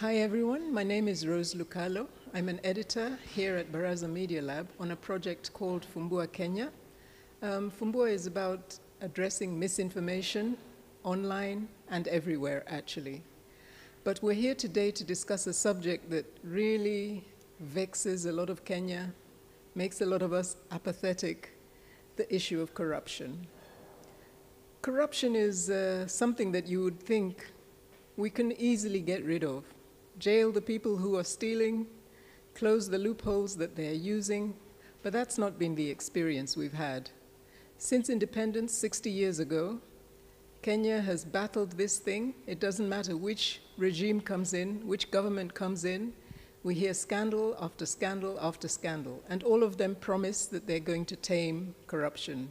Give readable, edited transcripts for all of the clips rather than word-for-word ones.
Hi everyone, my name is Rose Lucalo. I'm an editor here at Baraza Media Lab on a project called Fumbua Kenya. Fumbua is about addressing misinformation online and everywhere actually. But we're here today to discuss a subject that really vexes a lot of Kenya, makes a lot of us apathetic, the issue of corruption. Corruption is something that you would think we can easily get rid of. Jail the people who are stealing, close the loopholes that they're using, but that's not been the experience we've had. Since independence 60 years ago, Kenya has battled this thing. It doesn't matter which regime comes in, which government comes in, we hear scandal after scandal after scandal, and all of them promise that they're going to tame corruption.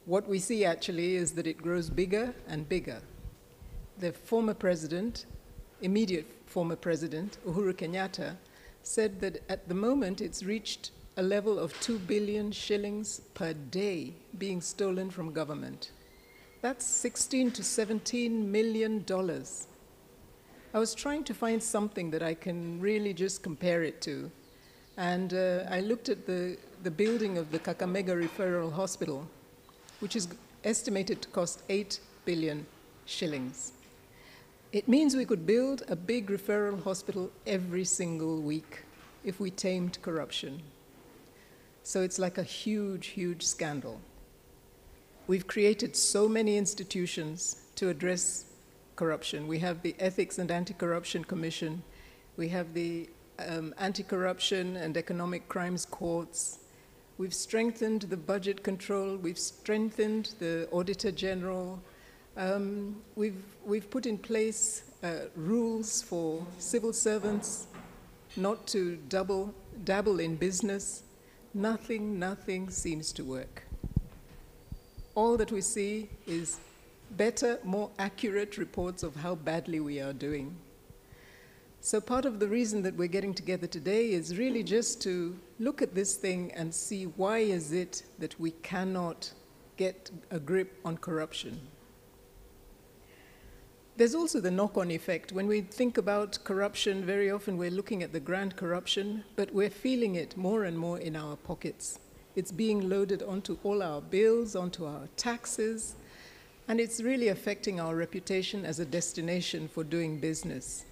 What we see actually is that it grows bigger and bigger. The former president, immediate former president, Uhuru Kenyatta, said that at the moment it's reached a level of 2 billion shillings per day being stolen from government. That's $16 to $17 million. I was trying to find something that I can really just compare it to. And I looked at the building of the Kakamega Referral Hospital, which is estimated to cost 8 billion shillings. It means we could build a big referral hospital every single week if we tamed corruption. So it's like a huge, huge scandal. We've created so many institutions to address corruption. We have the Ethics and Anti-Corruption Commission. We have the Anti-Corruption and Economic Crimes Courts. We've strengthened the budget control. We've strengthened the Auditor General. We've put in place rules for civil servants not to dabble in business. Nothing seems to work. All that we see is better, more accurate reports of how badly we are doing. So part of the reason that we're getting together today is really just to look at this thing and see why is it that we cannot get a grip on corruption. There's also the knock-on effect. When we think about corruption, very often we're looking at the grand corruption, but we're feeling it more and more in our pockets. It's being loaded onto all our bills, onto our taxes, and it's really affecting our reputation as a destination for doing business.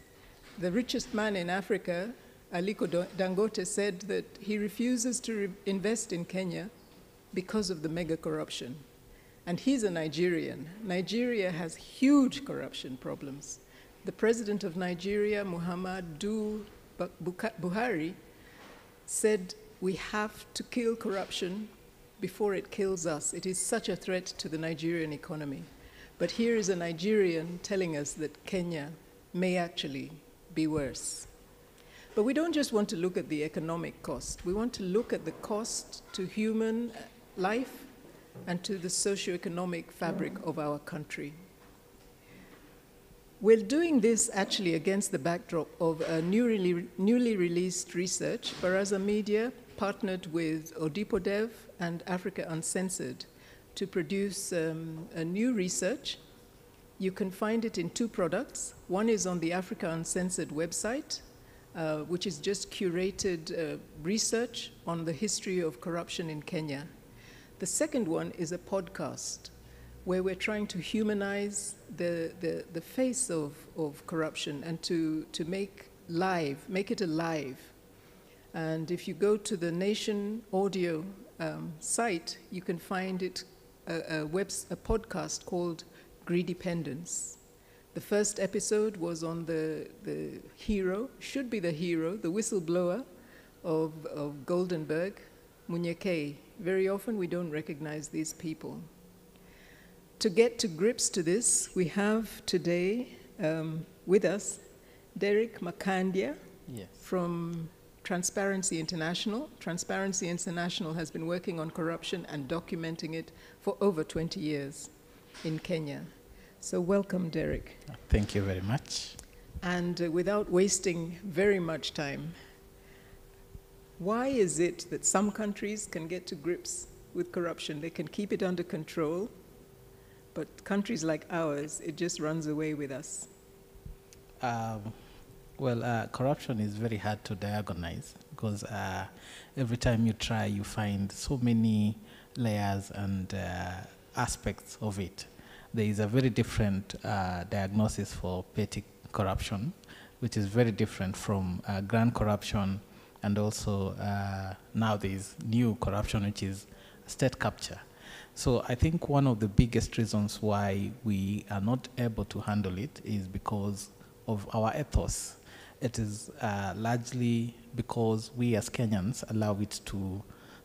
The richest man in Africa, Aliko Dangote, said that he refuses to invest in Kenya because of the mega corruption. And he's a Nigerian. Nigeria has huge corruption problems. The president of Nigeria, Muhammadu Buhari, said we have to kill corruption before it kills us. It is such a threat to the Nigerian economy. But here is a Nigerian telling us that Kenya may actually be worse. But we don't just want to look at the economic cost. We want to look at the cost to human life and to the socioeconomic fabric of our country. We're doing this actually against the backdrop of a newly released research. Baraza Media partnered with Odipodev and Africa Uncensored to produce a new research. You can find it in two products. One is on the Africa Uncensored website, which is just curated research on the history of corruption in Kenya. The second one is a podcast where we're trying to humanize the face of corruption and to make it alive. And if you go to the Nation Audio site, you can find it a podcast called Greedypendence. The first episode was on the hero, should be the hero, the whistleblower of Goldenberg, Munyekei. Very often we don't recognize these people. To get to grips to this, we have today with us Derek Makandia from Transparency International. Transparency International has been working on corruption and documenting it for over 20 years in Kenya. So welcome, Derek. Thank you very much. And without wasting very much time, why is it that some countries can get to grips with corruption? They can keep it under control, but countries like ours, it just runs away with us. Well, corruption is very hard to diagnose because every time you try, you find so many layers and aspects of it. There is a very different diagnosis for petty corruption, which is very different from grand corruption, and also now there is new corruption, which is state capture. So I think one of the biggest reasons why we are not able to handle it is because of our ethos. It is largely because we as Kenyans allow it to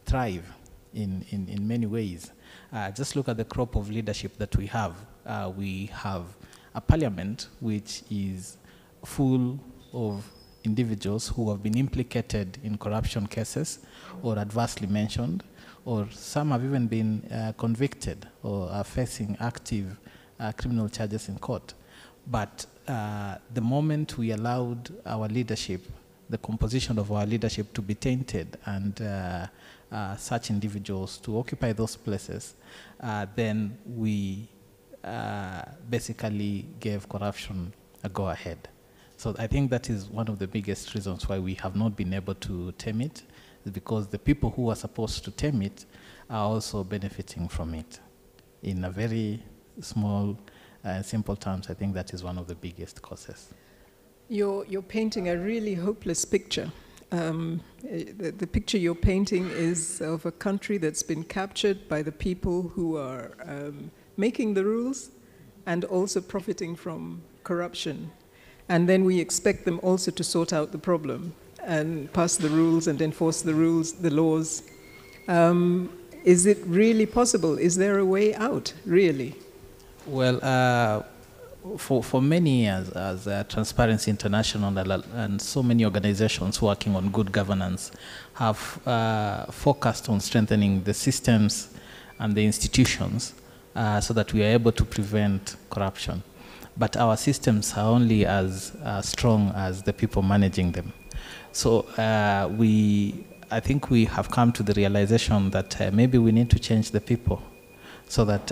thrive in many ways. Just look at the crop of leadership that we have. We have a parliament which is full of individuals who have been implicated in corruption cases or adversely mentioned, or some have even been convicted or are facing active criminal charges in court. But the moment we allowed our leadership, the composition of our leadership to be tainted and such individuals to occupy those places, then we basically gave corruption a go-ahead. So I think that is one of the biggest reasons why we have not been able to tame it, is because the people who are supposed to tame it are also benefiting from it. In a very small, simple terms, I think that is one of the biggest causes. You're painting a really hopeless picture. The picture you're painting is of a country that's been captured by the people who are making the rules and also profiting from corruption. And then we expect them also to sort out the problem and pass the rules and enforce the rules, the laws. Is it really possible? Is there a way out, really? Well, for many years, as Transparency International and so many organizations working on good governance have focused on strengthening the systems and the institutions so that we are able to prevent corruption. But our systems are only as strong as the people managing them. So I think we have come to the realization that maybe we need to change the people so that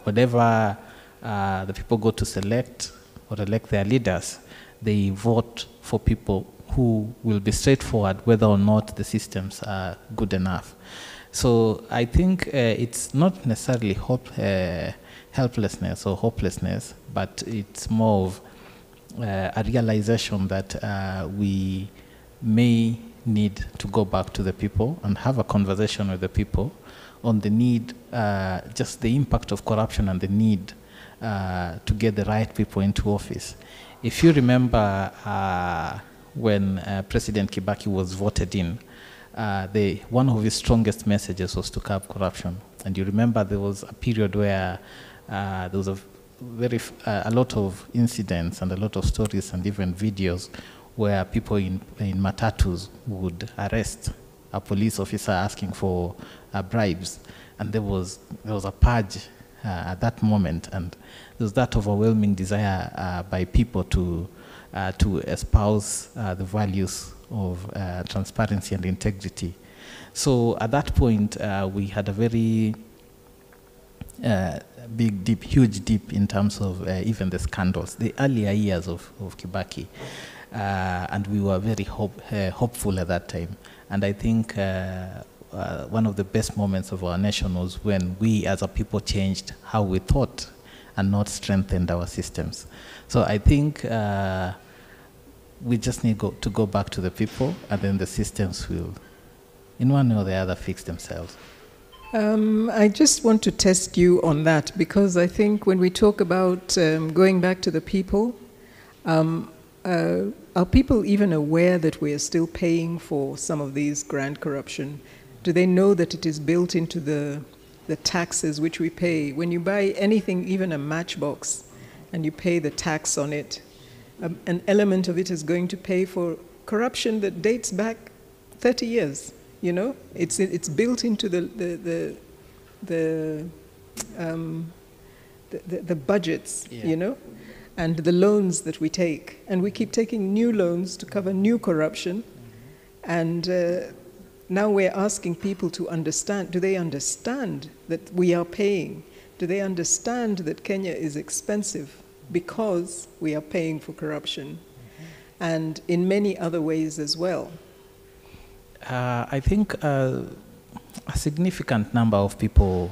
whatever the people go to select or elect their leaders, they vote for people who will be straightforward whether or not the systems are good enough. So I think it's not necessarily helplessness or hopelessness, but it's more of a realization that we may need to go back to the people and have a conversation with the people on the need, just the impact of corruption and the need to get the right people into office. If you remember when President Kibaki was voted in, one of his strongest messages was to curb corruption. And you remember there was a period where there was a lot of incidents and a lot of stories and even videos where people in matatus would arrest a police officer asking for bribes. And there was a purge at that moment, and there was that overwhelming desire by people to espouse the values of transparency and integrity. So at that point, we had a very huge dip in terms of even the scandals, the earlier years of Kibaki. And we were very hopeful at that time. And I think one of the best moments of our nation was when we as a people changed how we thought and not strengthened our systems. So I think we just need to go back to the people, and then the systems will, in one way or the other, fix themselves. I just want to test you on that, because I think when we talk about going back to the people, are people even aware that we are still paying for some of these grand corruption? Do they know that it is built into the taxes which we pay? When you buy anything, even a matchbox, and you pay the tax on it, an element of it is going to pay for corruption that dates back 30 years. You know, it's built into the budgets. Yeah. You know, and the loans that we take, and we keep taking new loans to cover new corruption, and now we're asking people to understand. Do they understand that we are paying? Do they understand that Kenya is expensive because we are paying for corruption? and in many other ways as well? I think a significant number of people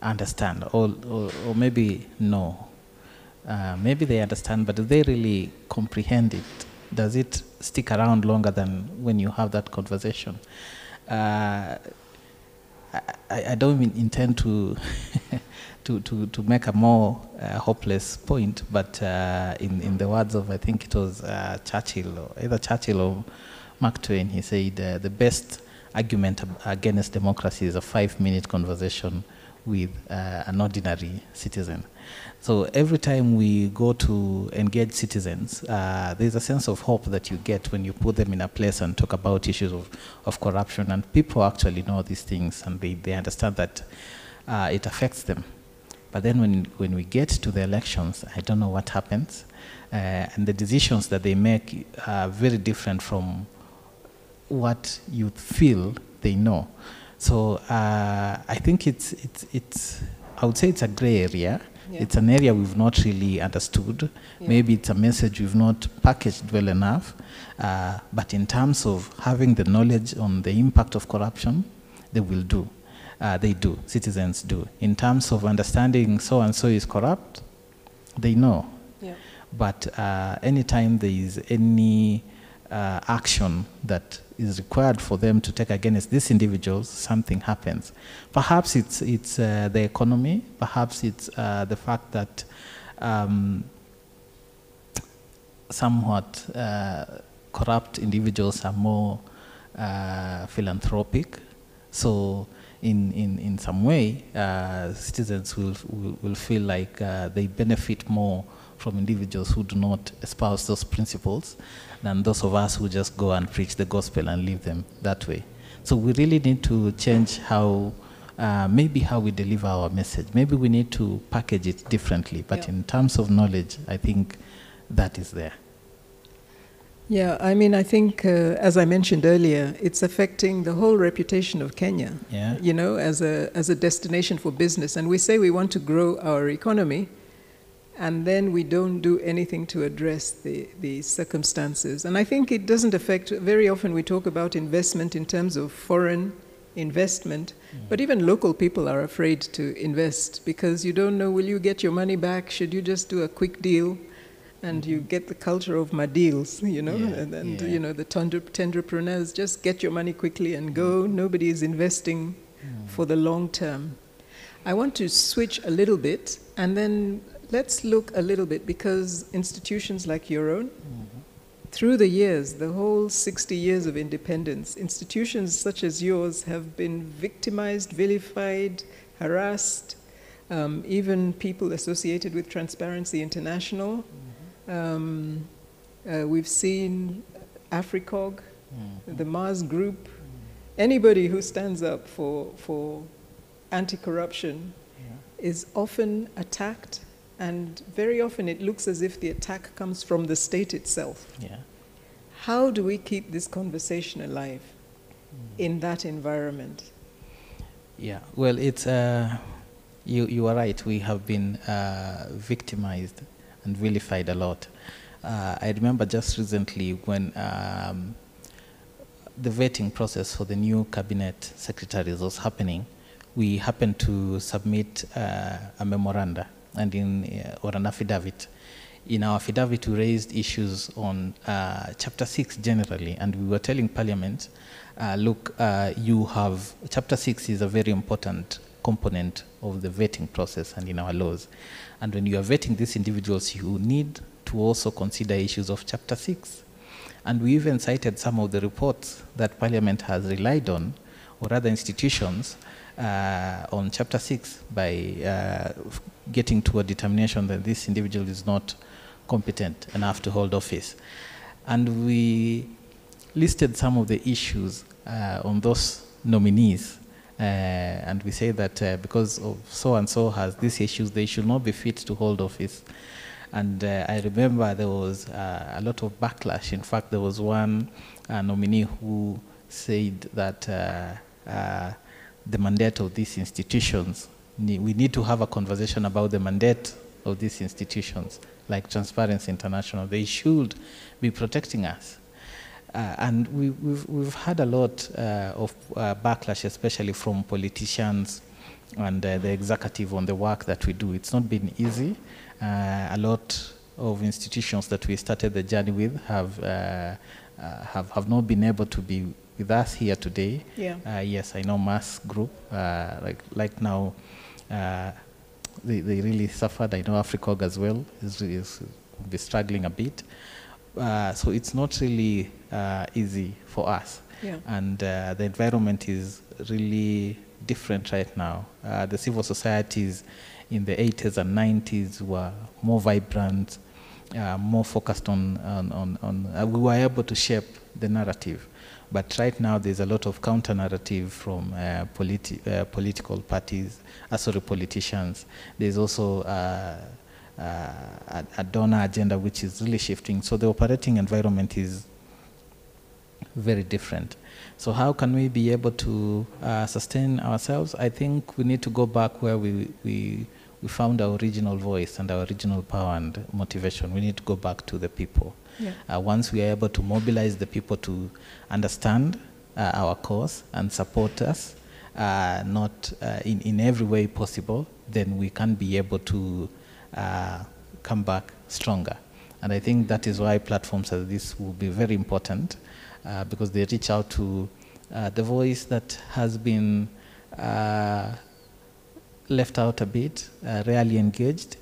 understand, or maybe no. Maybe they understand, but do they really comprehend it? Does it stick around longer than when you have that conversation? I don't intend to to make a more hopeless point, but in the words of, I think it was Churchill, or either Churchill or Mark Twain, he said the best argument against democracy is a 5-minute conversation with an ordinary citizen. So every time we go to engage citizens, there's a sense of hope that you get when you put them in a place and talk about issues of corruption. And people actually know these things, and they understand that it affects them. But then when we get to the elections, I don't know what happens. And the decisions that they make are very different from what you feel they know. So I think it's I would say it's a gray area. Yeah. It's an area we've not really understood. Yeah. Maybe it's a message we've not packaged well enough. But in terms of having the knowledge on the impact of corruption, they will do. They do. Citizens do. In terms of understanding so-and-so is corrupt, they know. Yeah. But anytime there is any action that is required for them to take against these individuals, something happens. Perhaps it's the economy. Perhaps it's the fact that somewhat corrupt individuals are more philanthropic. So in some way, citizens will feel like they benefit more from individuals who do not espouse those principles than those of us who just go and preach the gospel and leave them that way. So we really need to change how, maybe how we deliver our message. Maybe we need to package it differently, but in terms of knowledge, I think that is there. Yeah, I mean, I think, as I mentioned earlier, it's affecting the whole reputation of Kenya, you know, as a destination for business. And we say we want to grow our economy, and then we don't do anything to address the circumstances. And I think it doesn't affect, very often we talk about investment in terms of foreign investment, but even local people are afraid to invest because you don't know, will you get your money back? Should you just do a quick deal? And you get the culture of my deals, you know, and you know, the tenderpreneurs just get your money quickly and go. Nobody is investing for the long term. I want to switch a little bit, and then let's look a little bit, because institutions like your own, through the years, the whole 60 years of independence, institutions such as yours have been victimized, vilified, harassed, even people associated with Transparency International. We've seen AFRICOG, the Mars Group, anybody who stands up for anti-corruption is often attacked, and very often it looks as if the attack comes from the state itself. How do we keep this conversation alive in that environment? Yeah, well, it's, you are right, we have been victimized and vilified a lot. I remember just recently when the vetting process for the new cabinet secretaries was happening, we happened to submit a memoranda or an affidavit. In our affidavit, we raised issues on Chapter 6 generally, and we were telling Parliament, look, you have, Chapter 6 is a very important component of the vetting process and in our laws. And when you are vetting these individuals, you need to also consider issues of Chapter 6. And we even cited some of the reports that Parliament has relied on, or other institutions, on Chapter 6 by getting to a determination that this individual is not competent enough to hold office. And we listed some of the issues on those nominees. And we say that because of so-and-so has these issues, they should not be fit to hold office. And I remember there was a lot of backlash. In fact, there was one nominee who said that the mandate of these institutions, we need to have a conversation about the mandate of these institutions, like Transparency International. They should be protecting us. And we've had a lot of backlash, especially from politicians and the executive on the work that we do. It's not been easy. A lot of institutions that we started the journey with have not been able to be with us here today. Yeah. Yes, I know Mass Group, like now, they really suffered. I know AfriCog as well is be struggling a bit. So it's not really easy for us. Yeah. And the environment is really different right now. The civil societies in the 80s and 90s were more vibrant, more focused on we were able to shape the narrative. But right now there's a lot of counter-narrative from political parties, politicians. There's also a donor agenda which is really shifting. So the operating environment is very different. So how can we be able to sustain ourselves? I think we need to go back where we found our original voice and our original power and motivation. We need to go back to the people. Yeah. Once we are able to mobilize the people to understand our cause and support us, not in every way possible, then we can be able to come back stronger. And I think that is why platforms as this will be very important, because they reach out to the voice that has been left out a bit, rarely engaged,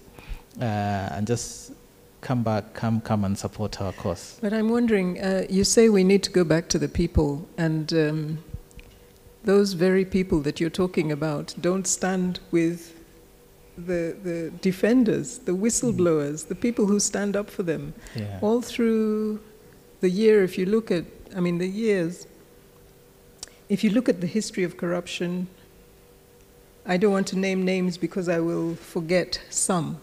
and just come and support our cause. But I'm wondering, you say we need to go back to the people, and those very people that you're talking about don't stand with the defenders, the whistleblowers, the people who stand up for them. Yeah. All through the year, if you look at, the years, if you look at the history of corruption, I don't want to name names because I will forget some.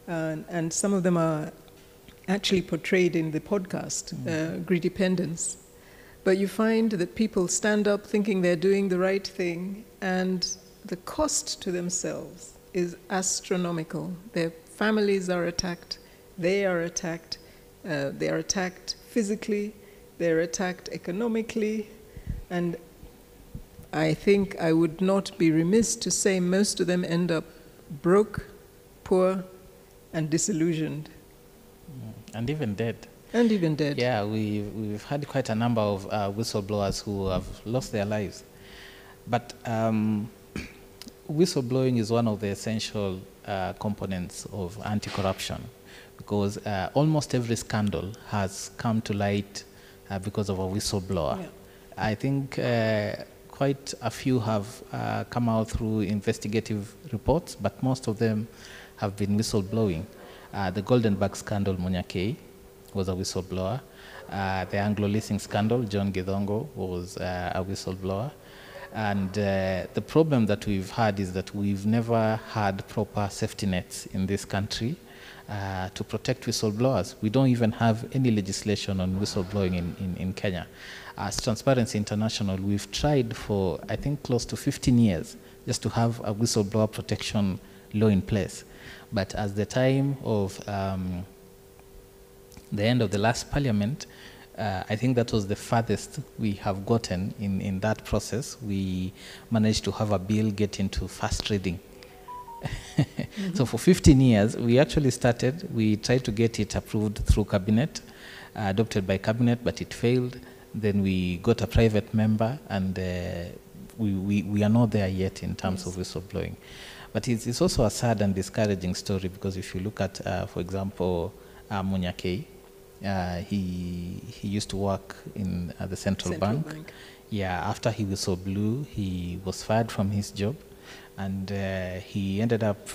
And some of them are actually portrayed in the podcast, Greedypendence. But you find that people stand up thinking they're doing the right thing, and the cost to themselves is astronomical. Their families are attacked, they are attacked physically, they're attacked economically, and I think I would not be remiss to say most of them end up broke, poor, and disillusioned. And even dead. And even dead. Yeah, we've had quite a number of whistleblowers who have lost their lives. But whistleblowing is one of the essential components of anti-corruption, because almost every scandal has come to light because of a whistleblower. Yeah. I think quite a few have come out through investigative reports, but most of them have been whistleblowing. The Goldenberg scandal, Munyakei was a whistleblower. The Anglo leasing scandal, John Githongo was a whistleblower. And the problem that we've had is that we've never had proper safety nets in this country to protect whistleblowers. We don't even have any legislation on whistleblowing in Kenya. As Transparency International, we've tried for, I think, close to 15 years just to have a whistleblower protection law in place. But at the time of the end of the last parliament, I think that was the farthest we have gotten in that process. We managed to have a bill get into first reading. So for 15 years, we actually started, we tried to get it approved through cabinet, adopted by cabinet, but it failed. Then we got a private member, and we are not there yet in terms of whistleblowing. But it's also a sad and discouraging story, because if you look at, for example, Munyakei, he used to work at the Central Bank. Yeah, after he whistleblew, he was fired from his job, and he ended up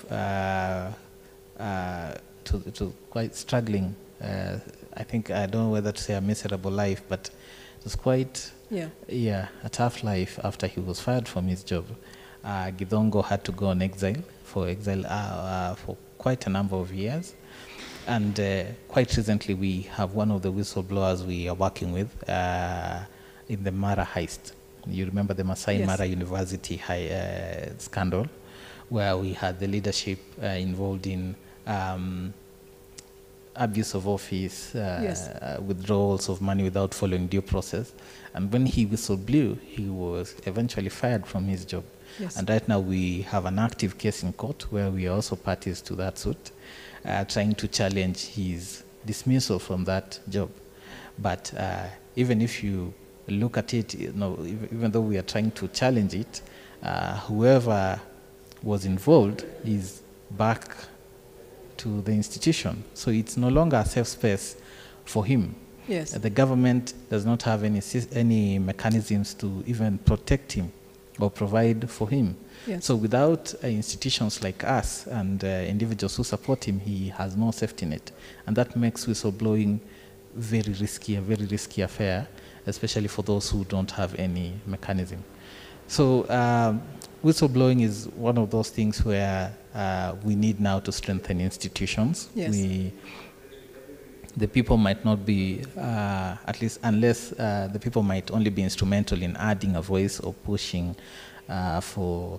to quite struggling. I think, I don't know whether to say a miserable life, but it was quite a tough life after he was fired from his job. Githongo had to go on exile for quite a number of years. And quite recently, we have one of the whistleblowers we are working with in the Mara heist. You remember the Masai Mara University scandal, where we had the leadership involved in abuse of office, Yes. withdrawals of money without following due process. And when he whistleblew, he was eventually fired from his job. Yes. And right now we have an active case in court where we are also parties to that suit, trying to challenge his dismissal from that job. But even if you look at it, even though we are trying to challenge it, whoever was involved is back to the institution. So it's no longer a safe space for him. Yes. The government does not have any mechanisms to even protect him or provide for him. Yes. So without institutions like us and individuals who support him, he has no safety net. And that makes whistleblowing a very risky affair, especially for those who don't have any mechanism. So whistleblowing is one of those things where we need now to strengthen institutions. Yes. The people might not be, at least unless the people might only be instrumental in adding a voice or pushing for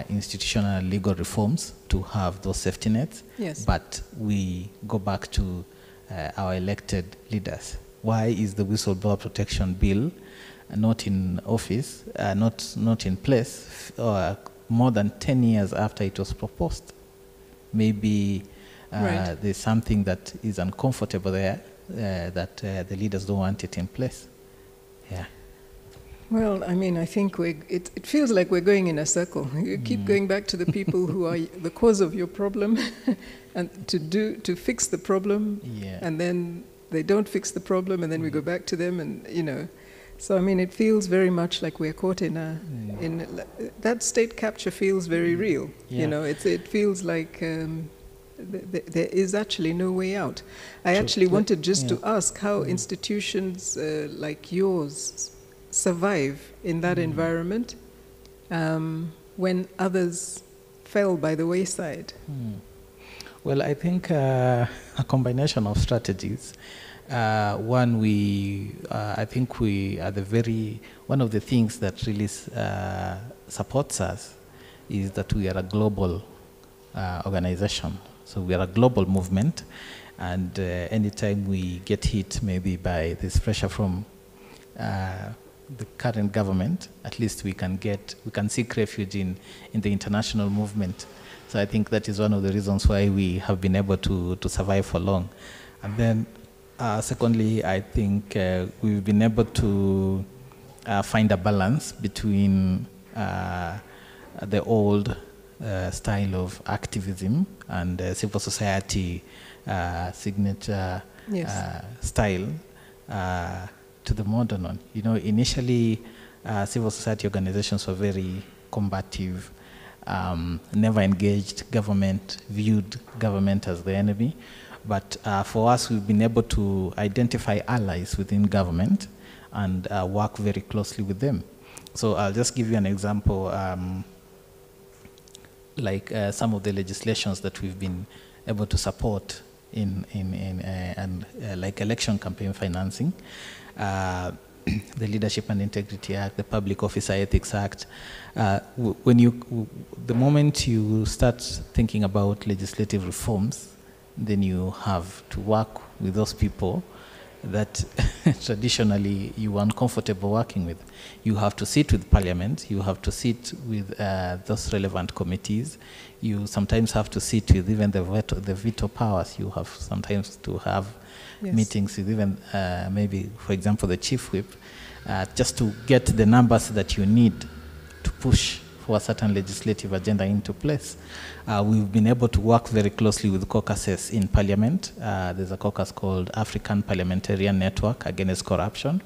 institutional legal reforms to have those safety nets. Yes. But we go back to our elected leaders. Why is the whistleblower protection bill not in office, not in place, more than 10 years after it was proposed? Maybe right. There's something that is uncomfortable there, that the leaders don't want it in place. Yeah. Well, I mean, I think it feels like we're going in a circle. You keep going back to the people who are the cause of your problem and to fix the problem, Yeah. and then they don't fix the problem, and then we go back to them, and So, I mean, it feels very much like we're caught in that state capture feels very real. Yeah. It feels like there is actually no way out. I True. actually wanted just Yeah. to ask how institutions like yours survive in that environment when others fell by the wayside. Well, I think a combination of strategies. One, I think we are one of the things that really supports us is that we are a global organization. So we are a global movement, and anytime we get hit maybe by this pressure from the current government, at least we can seek refuge in the international movement. So I think that is one of the reasons why we have been able to survive for long. And then secondly, I think we've been able to find a balance between the old style of activism and civil society signature Yes. style to the modern one. Initially, civil society organizations were very combative, never engaged government, viewed government as the enemy. But for us, we've been able to identify allies within government and work very closely with them. So I'll just give you an example, like some of the legislations that we've been able to support like election campaign financing, the Leadership and Integrity Act, the Public Officer Ethics Act. The moment you start thinking about legislative reforms, then you have to work with those people that traditionally you are uncomfortable working with. You have to sit with Parliament, you have to sit with those relevant committees, you sometimes have to sit with even the veto powers, you have sometimes to have Yes. meetings with even maybe, for example, the chief whip, just to get the numbers that you need to push for a certain legislative agenda into place. We've been able to work very closely with caucuses in Parliament. There's a caucus called African Parliamentarian Network Against Corruption.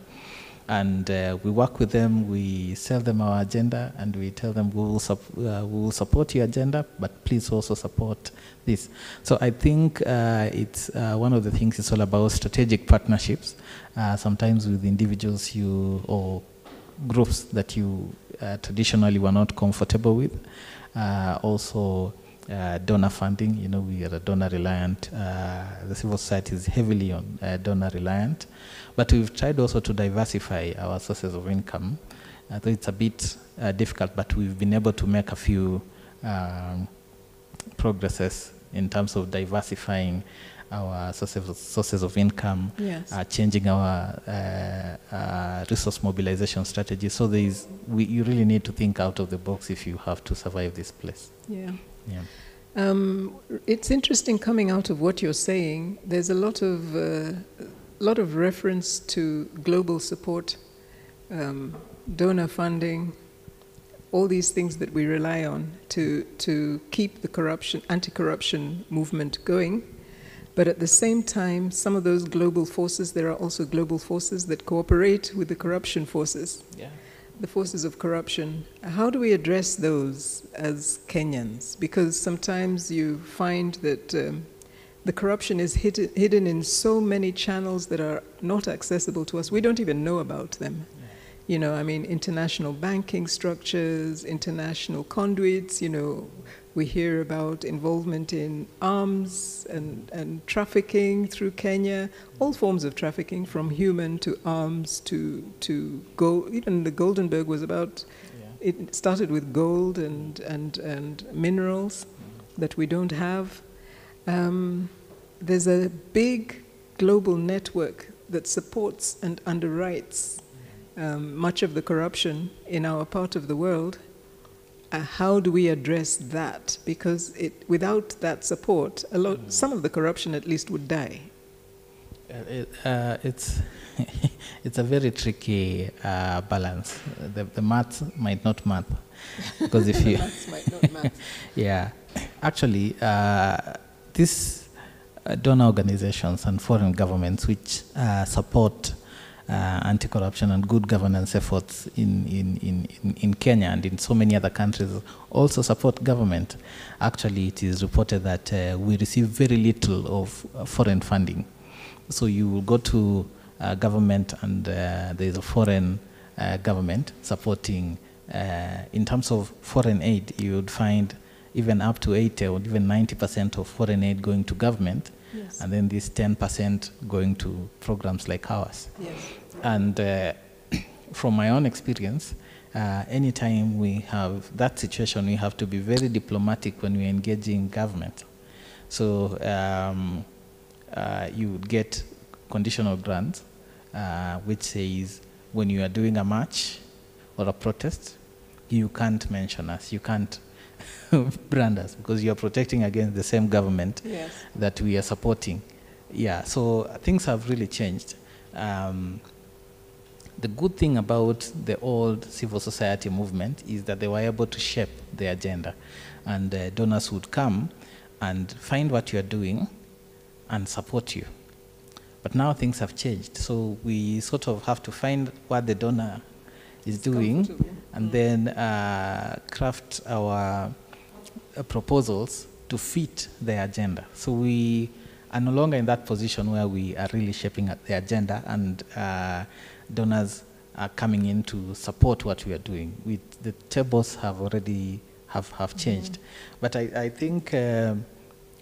And we work with them, we sell them our agenda, and we tell them we will support your agenda, but please also support this. So I think it's one of the things, it's all about strategic partnerships, sometimes with individuals or groups that you traditionally were not comfortable with. Also, donor funding, we are a donor reliant, the civil society is heavily on donor reliant, but we've tried also to diversify our sources of income. Though it's a bit difficult, but we've been able to make a few progresses in terms of diversifying our sources of income, Yes. changing our resource mobilization strategy. So you really need to think out of the box if you have to survive this place. Yeah. Yeah. It's interesting coming out of what you're saying. There's a lot of reference to global support, donor funding, all these things that we rely on to keep the anti-corruption movement going. But at the same time, some of those global forces, there are also global forces that cooperate with the corruption forces. Yeah. The forces of corruption. How do we address those as Kenyans? Because sometimes you find that the corruption is hidden in so many channels that are not accessible to us. We don't even know about them. Yeah. You know, I mean, international banking structures, international conduits, you know, we hear about involvement in arms and trafficking through Kenya, all forms of trafficking, from human to arms to gold. Even the Goldenberg was about, it started with gold and minerals that we don't have. There's a big global network that supports and underwrites much of the corruption in our part of the world. How do we address that? Because without that support, some of the corruption at least would die. It's it's a very tricky balance. The maths might not math, because if you maths might not math. Yeah, actually, these donor organizations and foreign governments which support anti-corruption and good governance efforts in Kenya and in so many other countries also support government. Actually, it is reported that we receive very little of foreign funding. So you will go to government and there is a foreign government supporting, in terms of foreign aid, you would find even up to 80 or even 90% of foreign aid going to government. Yes. And then this 10% going to programs like ours. Yes. And from my own experience, anytime we have that situation, we have to be very diplomatic when we're engaging government. So you would get conditional grants, which says when you are doing a march or a protest, you can't mention us, you can't brand us, because you are protecting against the same government. Yes. That we are supporting. Yeah, so things have really changed. The good thing about the old civil society movement is that they were able to shape the agenda, and donors would come and find what you're doing and support you. But now things have changed, so we sort of have to find what the donor is doing and then craft our proposals to fit the agenda. So we are no longer in that position where we are really shaping the agenda and donors are coming in to support what we are doing. The tables have already have changed. But I think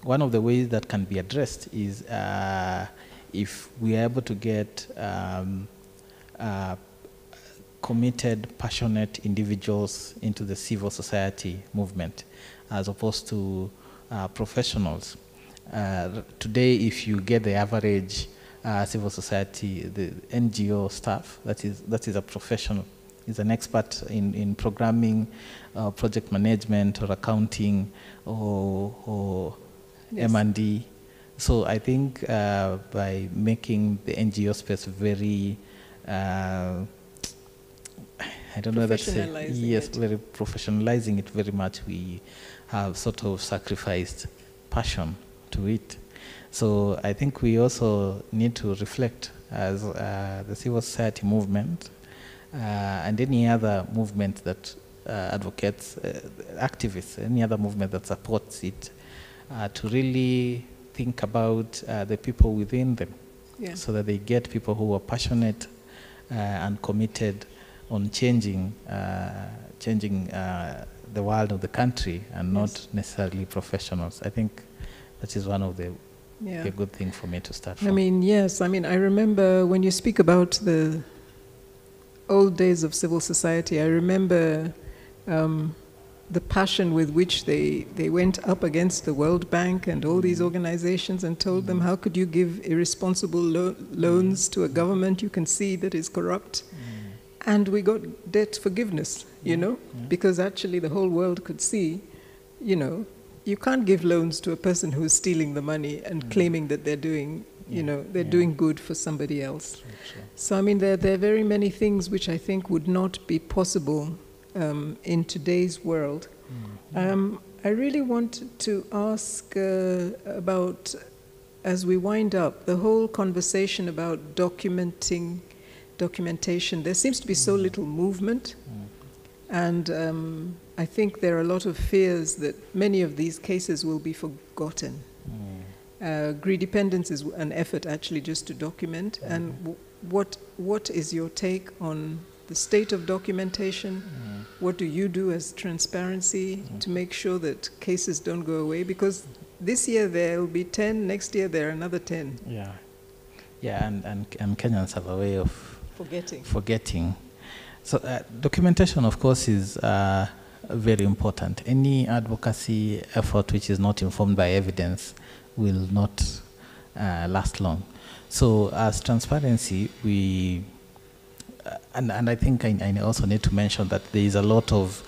one of the ways that can be addressed is if we are able to get committed, passionate individuals into the civil society movement, as opposed to professionals. Today, if you get the average civil society, the NGO staff, that is a professional, is an expert in programming, project management, or accounting, or yes. M&D. So I think by making the NGO space very, I don't know that say, yes, very professionalizing it very much, we have sort of sacrificed passion to it. So I think we also need to reflect as the civil society movement and any other movement that advocates, activists, any other movement that supports it, to really think about the people within them, yeah. So that they get people who are passionate and committed on changing the world of the country, and yes. Not necessarily professionals. I think that is one of the a good thing for me to start from. I mean, yes. I mean, I remember when you speak about the old days of civil society, I remember the passion with which they went up against the World Bank and all these organizations and told them, how could you give irresponsible loans to a government you can see that is corrupt? And we got debt forgiveness, you know, because actually the whole world could see, you know, you can't give loans to a person who's stealing the money and claiming that they're doing, you know, they're doing good for somebody else. Sure. So, I mean, there are very many things which I think would not be possible in today's world. I really want to ask about, as we wind up, the whole conversation about documentation. There seems to be so little movement, and I think there are a lot of fears that many of these cases will be forgotten. Greedypendence is an effort actually just to document. And what is your take on the state of documentation? What do you do as transparency to make sure that cases don't go away? Because this year there will be 10, next year there are another 10. Yeah, and Kenyans have a way of forgetting. So documentation, of course, is very important. Any advocacy effort which is not informed by evidence will not last long. So as transparency, we, and I think I also need to mention that there is a lot of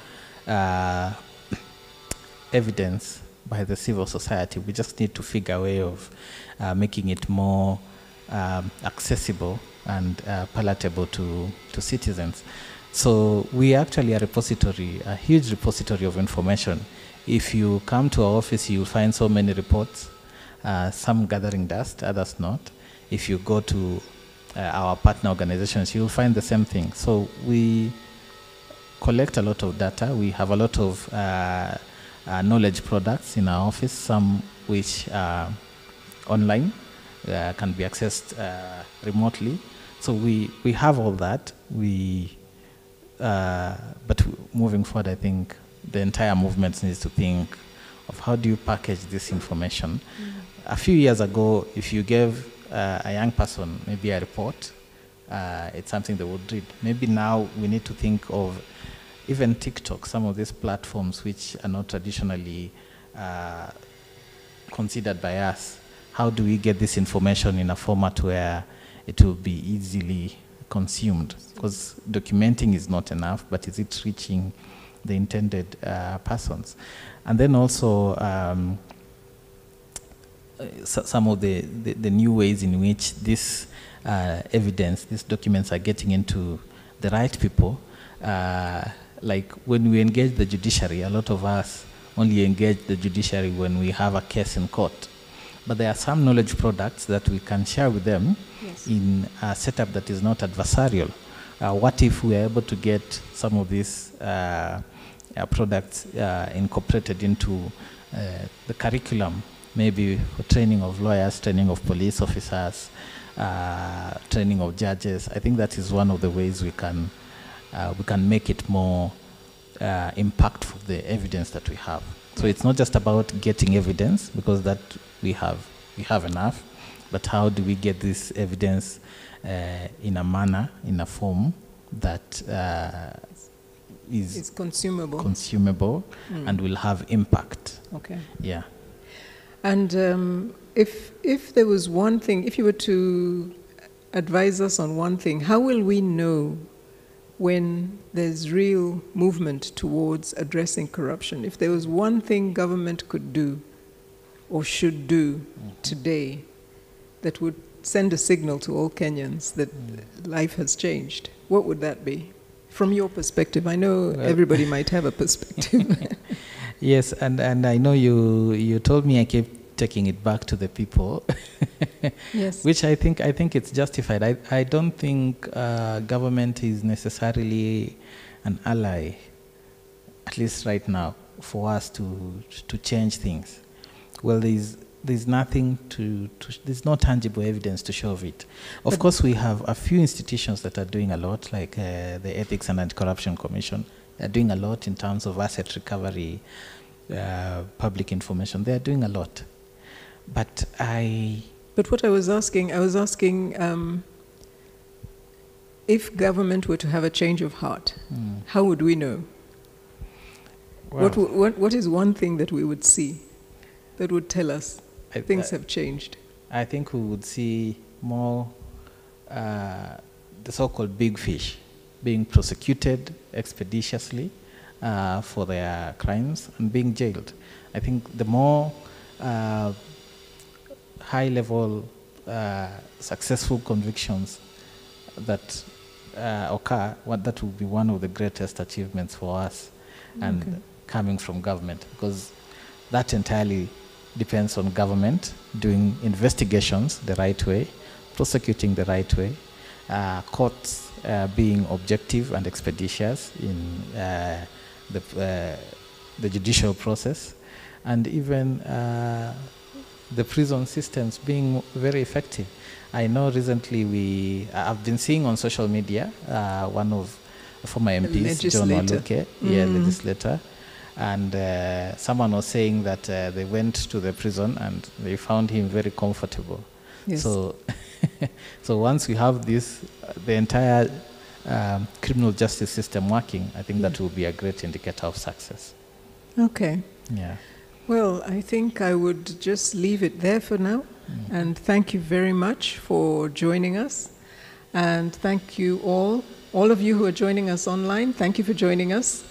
evidence by the civil society. We just need to figure a way of making it more accessible and palatable to citizens. So we actually are a repository, a huge repository of information. If you come to our office, you'll find so many reports, some gathering dust, others not. If you go to our partner organizations, you'll find the same thing. So we collect a lot of data. We have a lot of knowledge products in our office, some which are online, can be accessed remotely. So we have all that. But moving forward, I think the entire movement needs to think of how do you package this information. A few years ago, if you gave a young person maybe a report, it's something they would read. Maybe now we need to think of even TikTok, some of these platforms which are not traditionally considered by us. How do we get this information in a format where it will be easily consumed? Because documenting is not enough, but is it reaching the intended persons? And then also some of the new ways in which this evidence, these documents are getting into the right people. Like when we engage the judiciary, a lot of us only engage the judiciary when we have a case in court. But there are some knowledge products that we can share with them in a setup that is not adversarial. What if we are able to get some of these products incorporated into the curriculum, maybe for training of lawyers, training of police officers, training of judges? I think that is one of the ways we can make it more impactful, the evidence that we have. So it's not just about getting evidence, because that we have enough, but how do we get this evidence in a manner, in a form that is consumable and will have impact. Okay. Yeah. And if there was one thing, if you were to advise us on one thing, how will we know when there's real movement towards addressing corruption? If there was one thing government could do or should do today that would send a signal to all Kenyans that life has changed, what would that be? From your perspective, I know everybody might have a perspective. Yes, and I know you told me I keep taking it back to the people. Yes. Which I think it's justified. I don't think government is necessarily an ally, at least right now, for us to change things. Well, there's nothing there's no tangible evidence to show of it. Of course, we have a few institutions that are doing a lot, like the Ethics and Anti-Corruption Commission. They're doing a lot in terms of asset recovery, public information. They're doing a lot. But what I was asking, if government were to have a change of heart, how would we know? What is one thing that we would see that would tell us things have changed? I think we would see more the so-called big fish being prosecuted expeditiously for their crimes and being jailed. I think the more high-level successful convictions that occur, that will be one of the greatest achievements for us, and coming from government, because that entirely depends on government doing investigations the right way, prosecuting the right way, courts being objective and expeditious in the judicial process, and even the prison systems being very effective. I know recently I've been seeing on social media one of former MPs, John Waluke, legislator, and someone was saying that they went to the prison and they found him very comfortable. Yes. So, so once we have this, the entire criminal justice system working, I think that will be a great indicator of success. Okay. Yeah. Well, I think I would just leave it there for now. And thank you very much for joining us. And thank you all of you who are joining us online, thank you for joining us.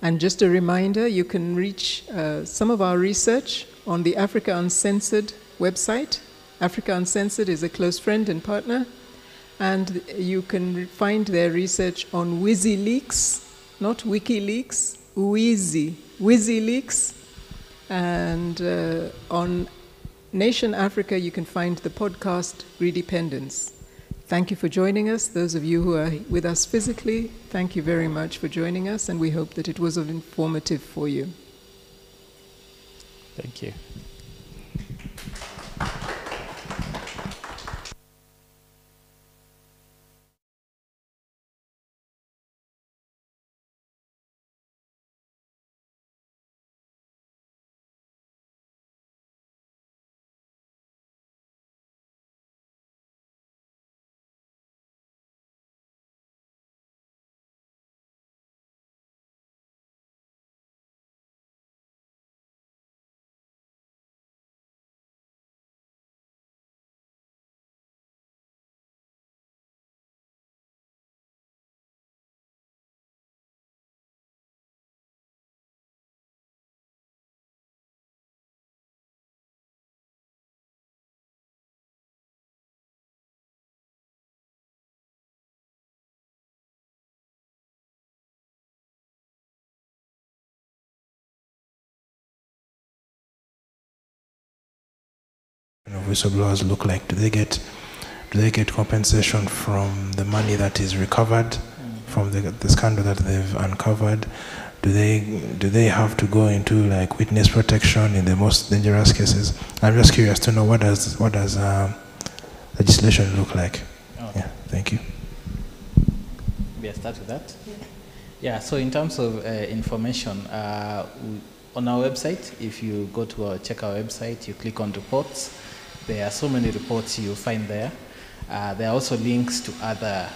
And just a reminder, you can reach some of our research on the Africa Uncensored website. Africa Uncensored is a close friend and partner. And you can find their research on WikiLeaks, not WikiLeaks, WikiLeaks. And on Nation Africa, you can find the podcast Greedypendence. Thank you for joining us. Those of you who are with us physically, thank you very much for joining us, and we hope that it was informative for you. Thank you. Whistleblowers look like? Do they get compensation from the money that is recovered from the scandal that they've uncovered? Do they have to go into like witness protection in the most dangerous cases? I'm just curious to know what does legislation look like? Okay. Yeah, thank you. Maybe I start with that. Yeah. So in terms of information, on our website, if you go to check our website, you click on reports. There are so many reports you'll find there. There are also links to other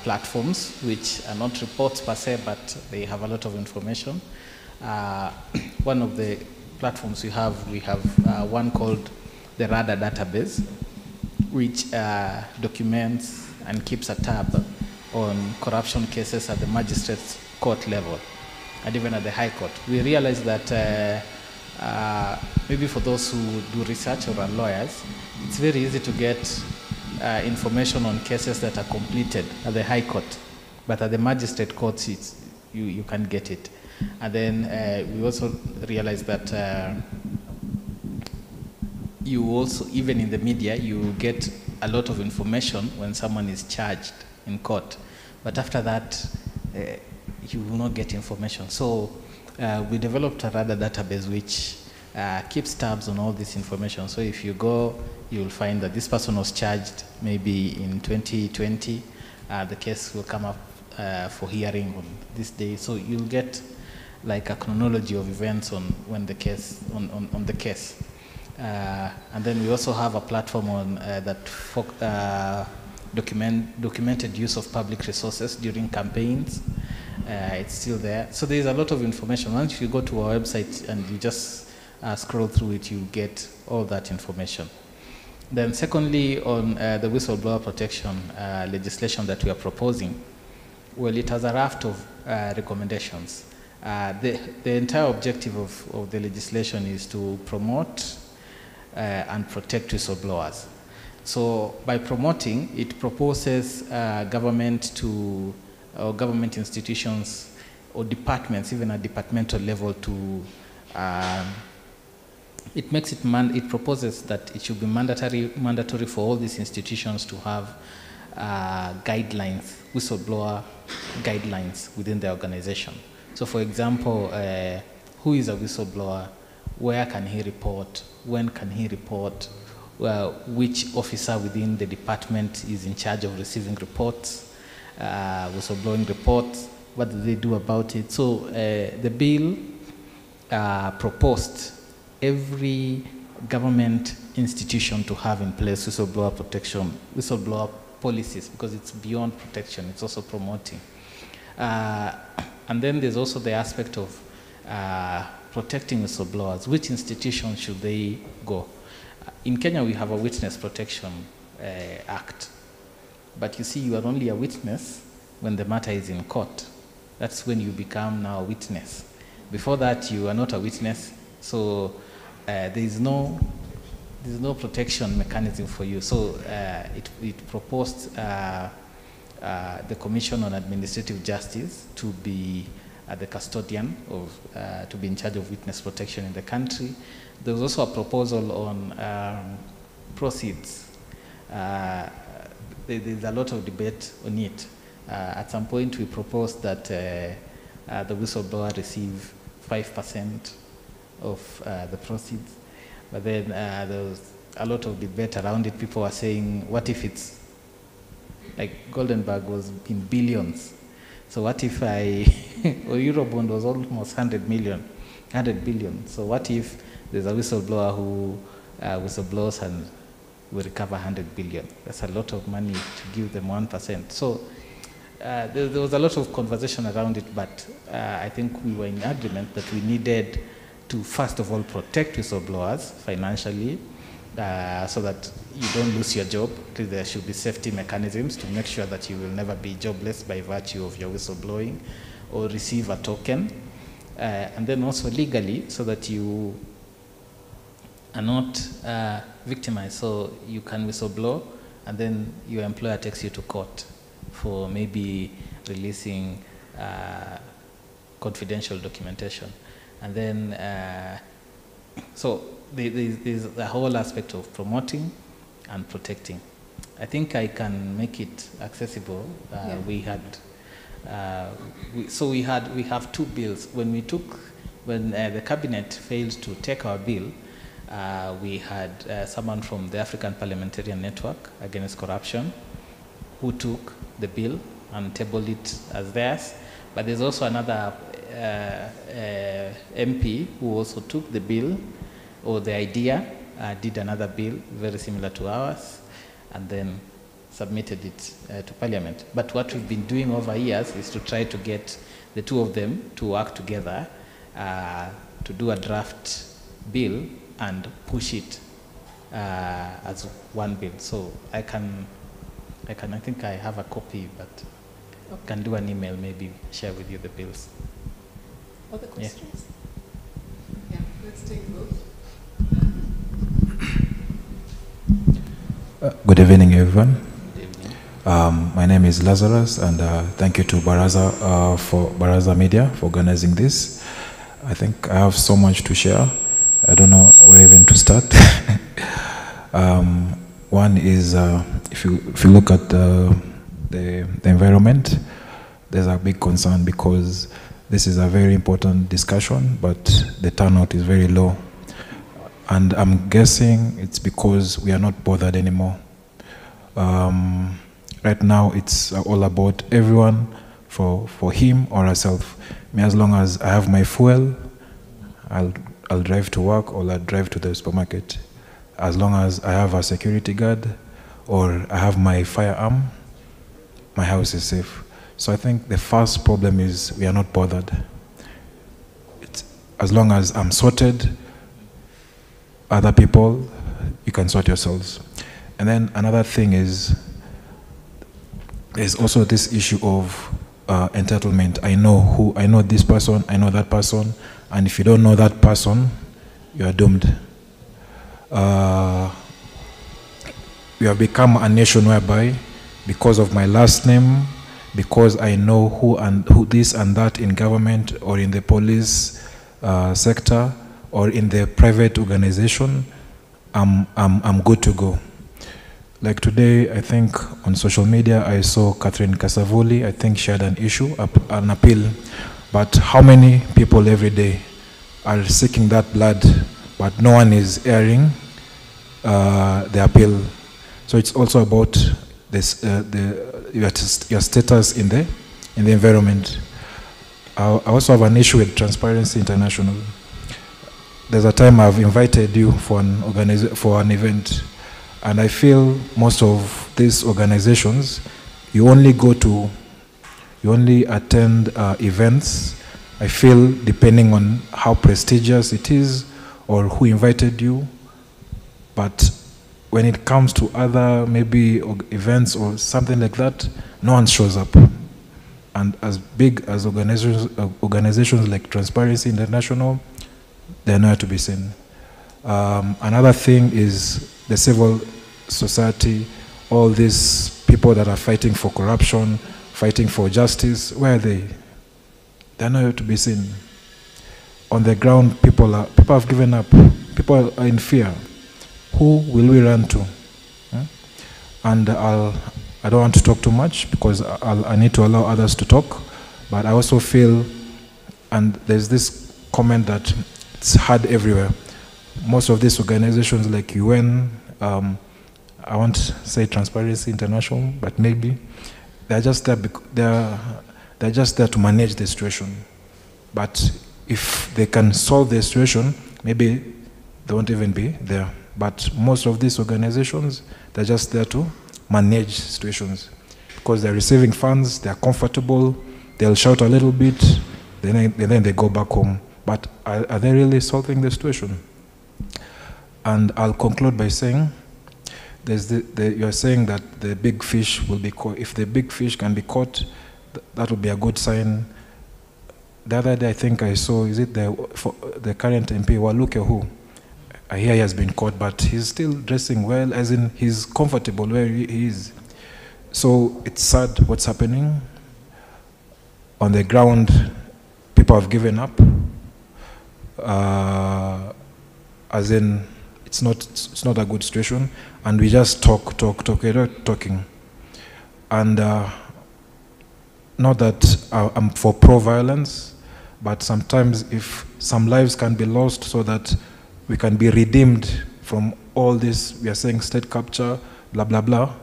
platforms, which are not reports per se, but they have a lot of information. One of the platforms we have one called the RADA database, which documents and keeps a tab on corruption cases at the magistrates court level and even at the High Court. We realize that maybe for those who do research or are lawyers, it's very easy to get information on cases that are completed at the High Court, but at the magistrate courts, you can't get it. And then we also realize that you also, even in the media, you get a lot of information when someone is charged in court, but after that, you will not get information. So we developed a RADA database which keeps tabs on all this information. So if you go, you will find that this person was charged maybe in 2020. The case will come up for hearing on this day. So you'll get like a chronology of events on when the case on the case. And then we also have a platform on that documented use of public resources during campaigns. it's still there. So there's a lot of information. Once you go to our website and you just scroll through it, you get all that information. Then secondly, on the whistleblower protection legislation that we are proposing, well, it has a raft of recommendations. The entire objective of the legislation is to promote and protect whistleblowers. So by promoting, it proposes government to, or government institutions or departments, even at departmental level, to it proposes that it should be mandatory for all these institutions to have guidelines, whistleblower guidelines within the organization. So for example, who is a whistleblower? Where can he report? When can he report? Which officer within the department is in charge of receiving reports, whistleblowing reports? What do they do about it? So the bill proposed every government institution to have in place whistleblower protection, whistleblower policies, because it's beyond protection, it's also promoting. And then there's also the aspect of protecting whistleblowers. Which institution should they go? In Kenya, we have a Witness Protection Act. But you see, you are only a witness when the matter is in court. That's when you become now a witness. Before that, you are not a witness, so there's no protection mechanism for you. So it proposed the Commission on Administrative Justice to be the custodian of, to be in charge of witness protection in the country. There was also a proposal on proceeds. There's a lot of debate on it. At some point, we proposed that the whistleblower receive 5% of the proceeds. But then there was a lot of debate around it. People were saying, what if it's, like Goldenberg was in billions. So what if or Eurobond was almost 100 billion. So what if there's a whistleblower who whistleblows and we recover 100 billion? That's a lot of money to give them 1%. So there was a lot of conversation around it, but I think we were in agreement that we needed to, first of all, protect whistleblowers financially so that you don't lose your job. There should be safety mechanisms to make sure that you will never be jobless by virtue of your whistleblowing or receive a token. And then also legally, so that you are not victimized. So you can whistleblow, and then your employer takes you to court for maybe releasing confidential documentation. And then, so there's a whole aspect of promoting and protecting. I think I can make it accessible. Yeah. We have two bills. When the cabinet failed to take our bill, we had someone from the African Parliamentarian Network Against Corruption who took the bill and tabled it as theirs. But there's also another MP who also took the bill, or the idea, did another bill very similar to ours, and then submitted it to Parliament. But what we've been doing over years is to try to get the two of them to work together to do a draft bill and push it as one bill. So I think I have a copy, but Okay. can do an email, maybe share with you the bills. Other questions? Yeah, let's take both. Good evening, everyone. Good evening. My name is Lazarus, and thank you to Baraza Media for organizing this. I think I have so much to share. I don't know where even to start. One is if you look at the environment, there's a big concern because this is a very important discussion, but the turnout is very low. And I'm guessing it's because we are not bothered anymore. Right now, it's all about everyone for him or herself. Me, as long as I have my fuel, I'll drive to work or I'll drive to the supermarket. As long as I have a security guard or I have my firearm, my house is safe. So I think the first problem is we are not bothered. As long as I'm sorted, other people, you can sort yourselves. And then another thing is, there's also this issue of entitlement. I know this person, I know that person, and if you don't know that person, you are doomed. We have become a nation whereby, because of my last name, because I know who this and that in government or in the police sector or in the private organization, I'm good to go. Like today, I think on social media, I saw Catherine Kasavuli, I think she had an issue, an appeal. But how many people every day are seeking that blood, but no one is airing the appeal? So it's also about this, your status in the environment. I also have an issue with Transparency International. There's a time I've invited you for an event, and I feel most of these organizations, you only attend events, I feel, depending on how prestigious it is or who invited you. But when it comes to other maybe events or something like that, no one shows up. And as big as organizations like Transparency International, they're nowhere to be seen. Another thing is the civil society, all these people that are fighting for corruption, fighting for justice, where are they? They're nowhere to be seen. On the ground, people have given up. People are in fear. Who will we run to? And I don't want to talk too much because I need to allow others to talk, but I also feel, and there's this comment that it's hard everywhere. Most of these organizations like UN, I won't say Transparency International, but maybe, they're just there they're just there to manage the situation. But if they can solve the situation, maybe they won't even be there. But most of these organizations, they're just there to manage situations because they're receiving funds, they're comfortable, they'll shout a little bit, then they go back home. But are they really solving the situation? And I'll conclude by saying, you're saying that the big fish will be caught. If the big fish can be caught, that would be a good sign. The other day, I think I saw, is it the current MP, Waluke, who? I hear he has been caught, but he's still dressing well, as in he's comfortable where he is. So it's sad what's happening. On the ground, people have given up. As in, it's not a good situation, and we just talk, we're not talking. And not that I'm for pro-violence, but sometimes if some lives can be lost so that we can be redeemed from all this, we are saying state capture, blah, blah, blah,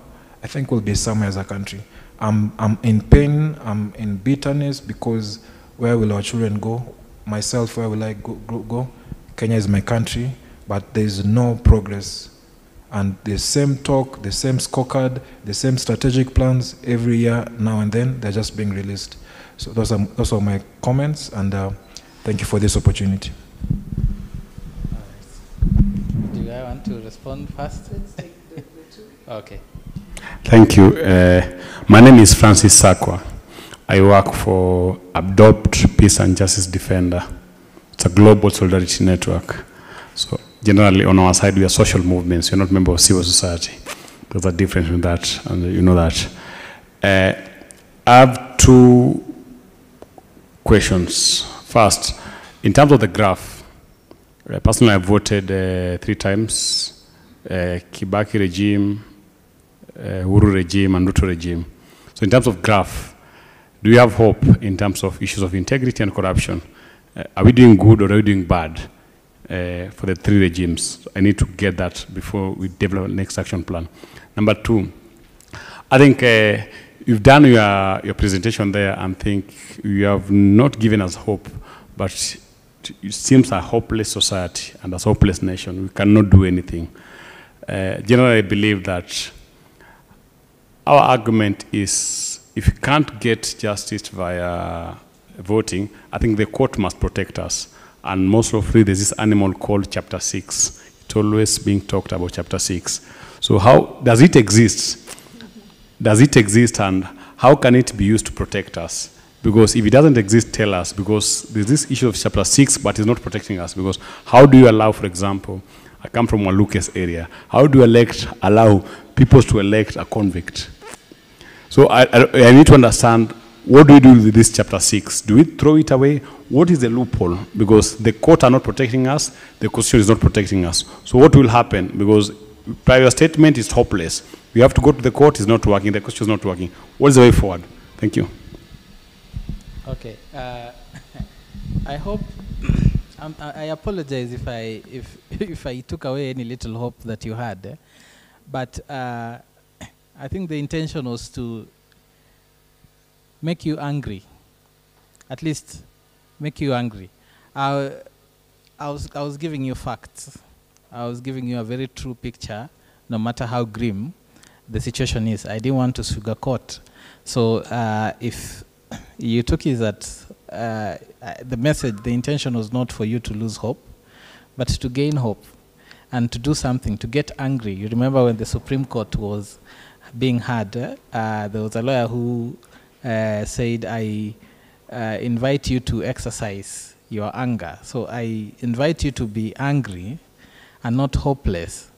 I think we'll be somewhere as a country. I'm in pain, I'm in bitterness, because where will our children go? Myself, where will I go? Kenya is my country, but there's no progress. And the same talk, the same scorecard, the same strategic plans every year, now and then, they're just being released. So those are my comments, and thank you for this opportunity. Do I want to respond first? Okay. Thank you. My name is Francis Sakwa. I work for Adopt Peace and Justice Defender. It's a global solidarity network. So generally on our side, we are social movements. We're not members of civil society. There's a difference in that, and you know that. I have two questions. First, in terms of the graph, personally I voted 3 times, Kibaki regime, Uhuru regime, and Ruto regime. So in terms of graph, do you have hope in terms of issues of integrity and corruption? Are we doing good or are we doing bad for the 3 regimes? I need to get that before we develop the next action plan. Number 2, I think you've done your presentation there, and think you have not given us hope, but it seems a hopeless society and a hopeless nation. We cannot do anything. Generally, I believe that our argument is if you can't get justice via voting, I think the court must protect us. And most likely there's this animal called Chapter 6. It's always being talked about Chapter 6. So how does it exist? Does it exist, and how can it be used to protect us? Because if it doesn't exist, tell us, because there's this issue of Chapter 6, but it's not protecting us. Because how do you allow, for example, I come from Waluke's area, how do you allow people to elect a convict? So I need to understand, what do we do with this Chapter 6? Do we throw it away? What is the loophole? Because the court are not protecting us, the constitution is not protecting us. So what will happen? Because prior statement is hopeless. We have to go to the court, it's not working, the constitution is not working. What is the way forward? Thank you. Okay. I hope, I apologize if I took away any little hope that you had, but I think the intention was to make you angry, at least make you angry. I was giving you facts. I was giving you a very true picture, no matter how grim the situation is. I didn't want to sugarcoat. So if you took it that the message, the intention was not for you to lose hope, but to gain hope and to do something, to get angry. You remember when the Supreme Court was being heard, there was a lawyer who said, I invite you to exercise your anger. So I invite you to be angry and not hopeless,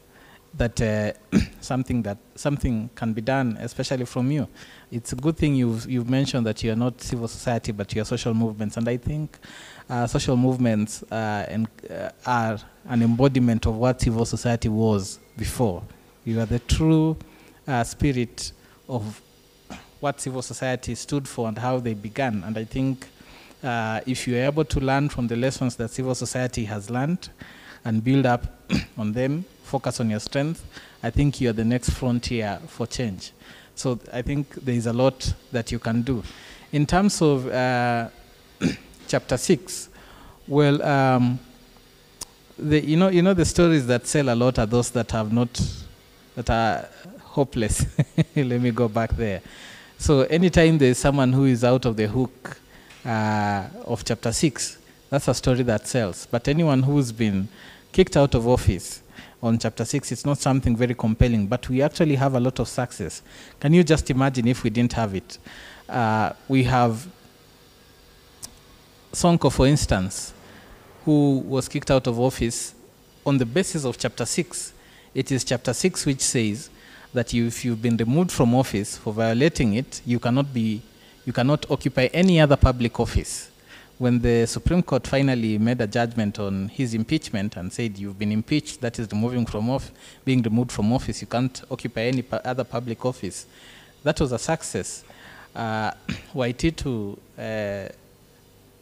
that something can be done, especially from you. It's a good thing you've mentioned that you're not civil society, but you're social movements. And I think social movements are an embodiment of what civil society was before. You are the true spirit of what civil society stood for and how they began. And I think if you're able to learn from the lessons that civil society has learned and build up on them, focus on your strength, I think you're the next frontier for change. So I think there is a lot that you can do. In terms of Chapter 6, well, you know the stories that sell a lot are those that are hopeless. Let me go back there. So anytime there's someone who is out of the hook of Chapter 6, that's a story that sells. But anyone who's been kicked out of office on Chapter 6, it's not something very compelling, but we actually have a lot of success. Can you just imagine if we didn't have it? We have Sonko, for instance, who was kicked out of office on the basis of Chapter 6. It is Chapter 6 which says that if you've been removed from office for violating it, you cannot occupy any other public office. When the Supreme Court finally made a judgment on his impeachment and said you've been impeached, that is being removed from office, you can't occupy any other public office. That was a success. Waititu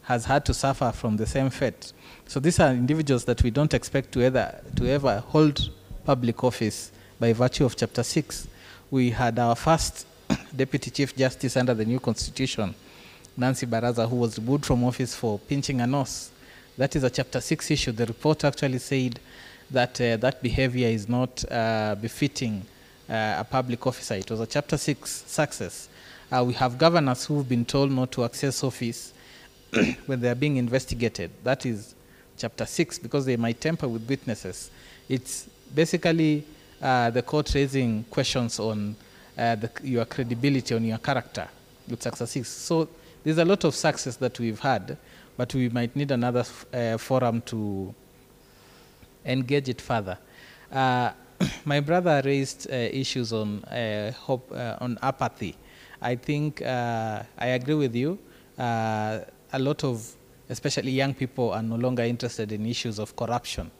has had to suffer from the same fate. So these are individuals that we don't expect to ever hold public office by virtue of Chapter 6. We had our first Deputy Chief Justice under the new Constitution, Nancy Baraza, who was removed from office for pinching a nose. That is a Chapter 6 issue. The report actually said that that behavior is not befitting a public officer. It was a Chapter 6 success. We have governors who've been told not to access office when they're being investigated. That is Chapter 6, because they might tamper with witnesses. It's basically the court raising questions on your credibility, on your character with Chapter 6. So there's a lot of success that we've had, but we might need another forum to engage it further. My brother raised issues on apathy. I think I agree with you. A lot of, especially young people, are no longer interested in issues of corruption.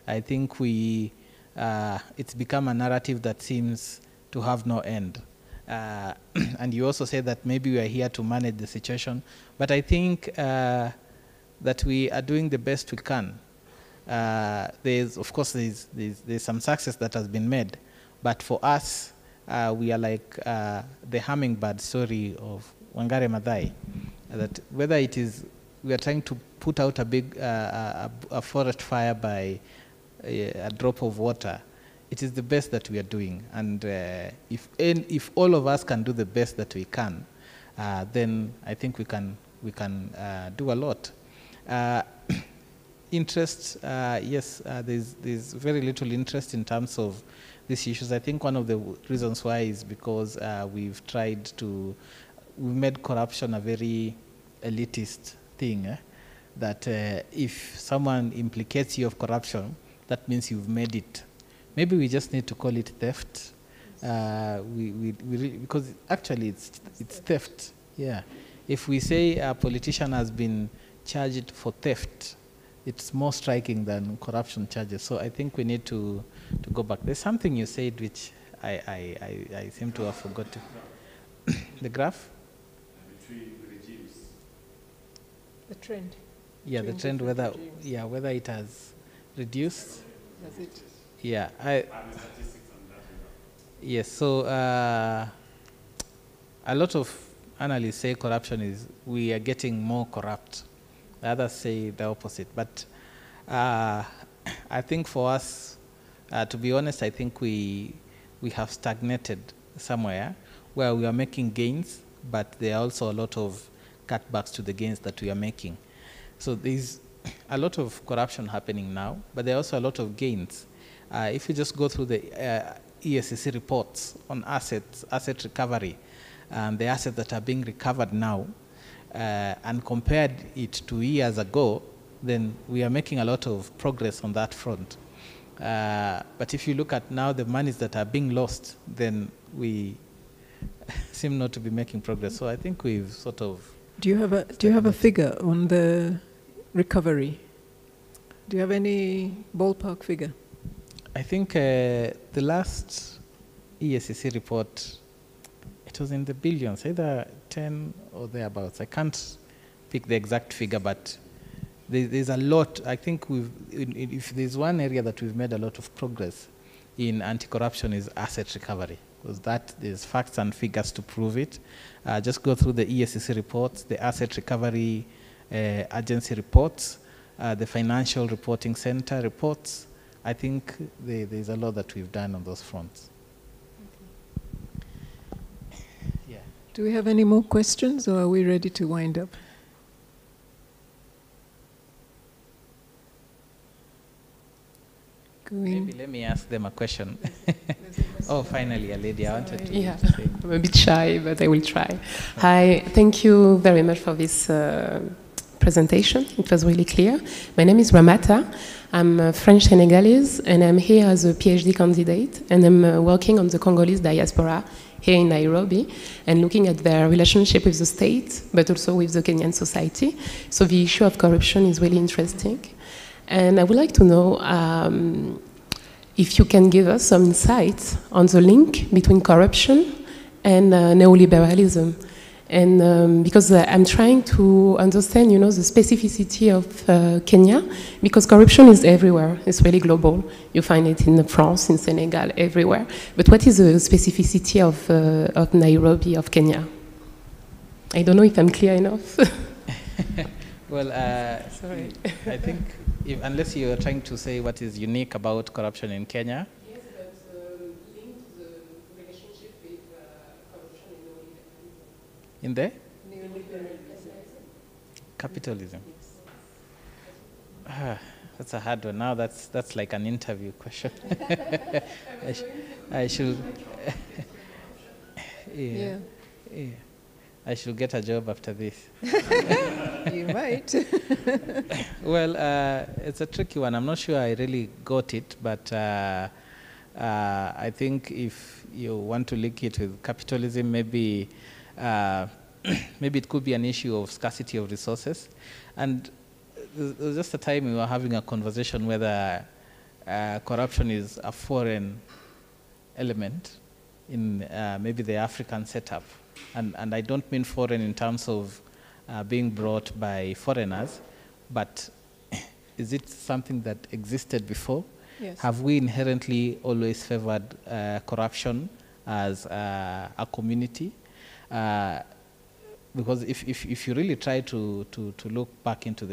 I think it's become a narrative that seems to have no end. And you also say that maybe we are here to manage the situation, but I think that we are doing the best we can. Of course, there's some success that has been made, but for us, we are like the hummingbird story of Wangare Maathai. That whether it is we are trying to put out a forest fire by a drop of water, it is the best that we are doing. And if all of us can do the best that we can, then I think we can do a lot. Interest, yes, there's very little interest in terms of these issues. I think one of the reasons why is because we've made corruption a very elitist thing, that if someone implicates you of corruption, that means you've made it. Maybe we just need to call it theft, because actually it's theft. Yeah, if we say a politician has been charged for theft, it's more striking than corruption charges. So I think we need to go back. There's something you said which I seem to have forgotten. The graph? Between regimes. The trend. Yeah, the trend, whether it has reduced. That's it. Yeah, yes. So a lot of analysts say we are getting more corrupt. Others say the opposite. But I think for us, to be honest, I think we have stagnated somewhere where we are making gains, but there are also a lot of cutbacks to the gains that we are making. So there's a lot of corruption happening now, but there are also a lot of gains. If you just go through the ESCC reports on asset recovery, the assets that are being recovered now, and compared it to years ago, then we are making a lot of progress on that front. But if you look at now the monies that are being lost, then we seem not to be making progress. So I think we've sort of... Do you have a figure on the recovery? Do you have any ballpark figure? I think the last ESCC report, it was in the billions, either 10 or thereabouts. I can't pick the exact figure, but there's a lot. I think if there's one area that we've made a lot of progress in anti-corruption is asset recovery, because there's facts and figures to prove it. Just go through the ESCC reports, the asset recovery agency reports, the financial reporting center reports. I think there's a lot that we've done on those fronts. Yeah. Do we have any more questions, or are we ready to wind up? Maybe let me ask them a question. Oh, finally, a lady. I wanted to Yeah, say. I'm a bit shy, but I will try. Hi, thank you very much for this presentation. It was really clear. My name is Ramata. I'm French Senegalese, and I'm here as a PhD candidate, and I'm working on the Congolese diaspora here in Nairobi, and looking at their relationship with the state, but also with the Kenyan society. So the issue of corruption is really interesting. And I would like to know if you can give us some insights on the link between corruption and neoliberalism. And because I'm trying to understand, the specificity of Kenya, because corruption is everywhere. It's really global. You find it in France, in Senegal, everywhere. But what is the specificity of Nairobi, of Kenya? I don't know if I'm clear enough. Well, Sorry. I think, unless you are trying to say what is unique about corruption in Kenya. Yes, but linked to the relationship with corruption and neoliberalism. In the? Capitalism. That's a hard one. Now that's like an interview question. I should. Yeah. I should get a job after this. You might. Well, it's a tricky one. I'm not sure I really got it, but I think if you want to link it with capitalism, maybe it could be an issue of scarcity of resources. And there was just a time we were having a conversation whether corruption is a foreign element in maybe the African setup. And I don't mean foreign in terms of being brought by foreigners, but is it something that existed before? Yes. Have we inherently always favored corruption as a community? Because if you really try to look back into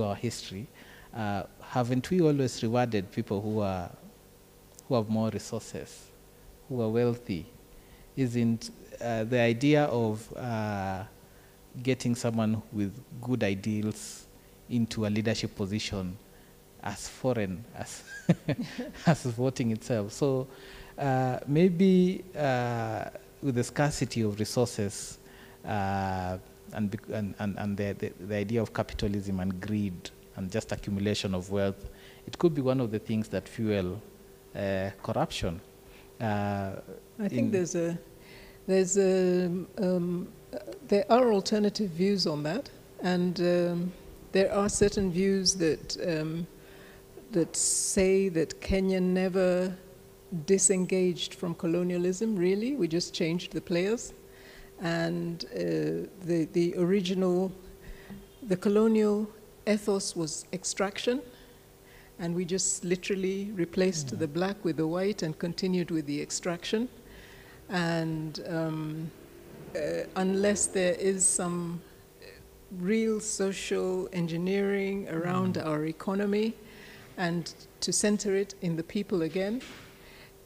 our history, haven't we always rewarded people who have more resources, who are wealthy? isn't the idea of getting someone with good ideals into a leadership position as foreign as as voting itself. So maybe with the scarcity of resources and the idea of capitalism and greed and just accumulation of wealth, it could be one of the things that fuel corruption. I think there are alternative views on that, and there are certain views that that say that Kenya never disengaged from colonialism. Really, we just changed the players, and the original, the colonial ethos was extraction, and we just literally replaced the black with the white and continued with the extraction. And unless there is some real social engineering around our economy and to center it in the people again,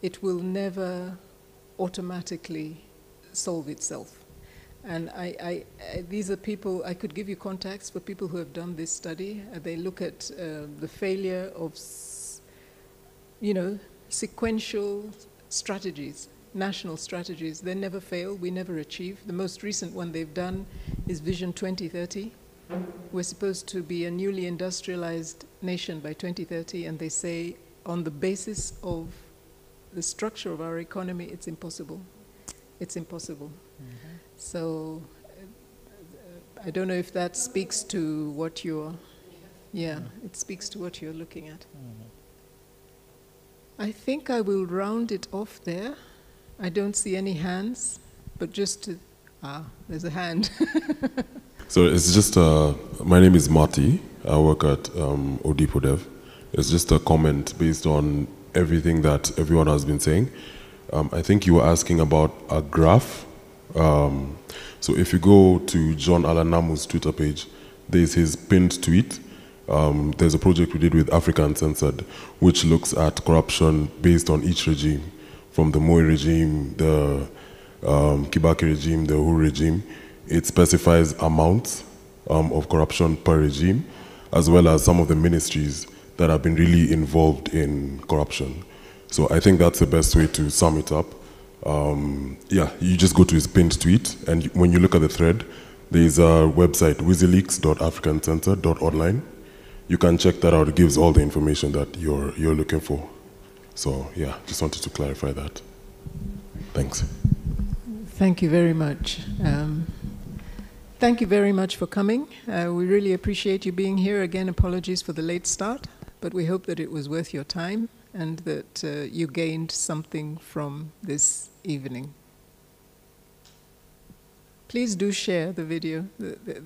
it will never automatically solve itself. And these are people, I could give you contacts for people who have done this study. They look at the failure of, sequential strategies, national strategies. They never fail, we never achieve. The most recent one they've done is Vision 2030. We're supposed to be a newly industrialized nation by 2030, and they say on the basis of the structure of our economy, it's impossible. It's impossible. Mm-hmm. So I don't know if that speaks to what you're, it speaks to what you're looking at. Mm-hmm. I think I will round it off there. I don't see any hands, but just to, there's a hand. So it's just, my name is Marty. I work at Odipodev. It's just a comment based on everything that everyone has been saying. I think you were asking about a graph. So if you go to John Alanamu's Twitter page, there's his pinned tweet. There's a project we did with Africa Uncensored, which looks at corruption based on each regime, from the Moi regime, the Kibaki regime, the Uhuru regime. It specifies amounts of corruption per regime, as well as some of the ministries that have been really involved in corruption. So I think that's the best way to sum it up. You just go to his pinned tweet, and when you look at the thread, there's a website, wikileaks.africancensored.online. You can check that out. It gives all the information that you're looking for. So yeah, just wanted to clarify that. Thanks. Thank you very much. Thank you very much for coming. We really appreciate you being here. Again, apologies for the late start, but we hope that it was worth your time and that you gained something from this evening. Please do share the video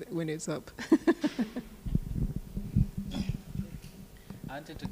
when it's up. I wanted to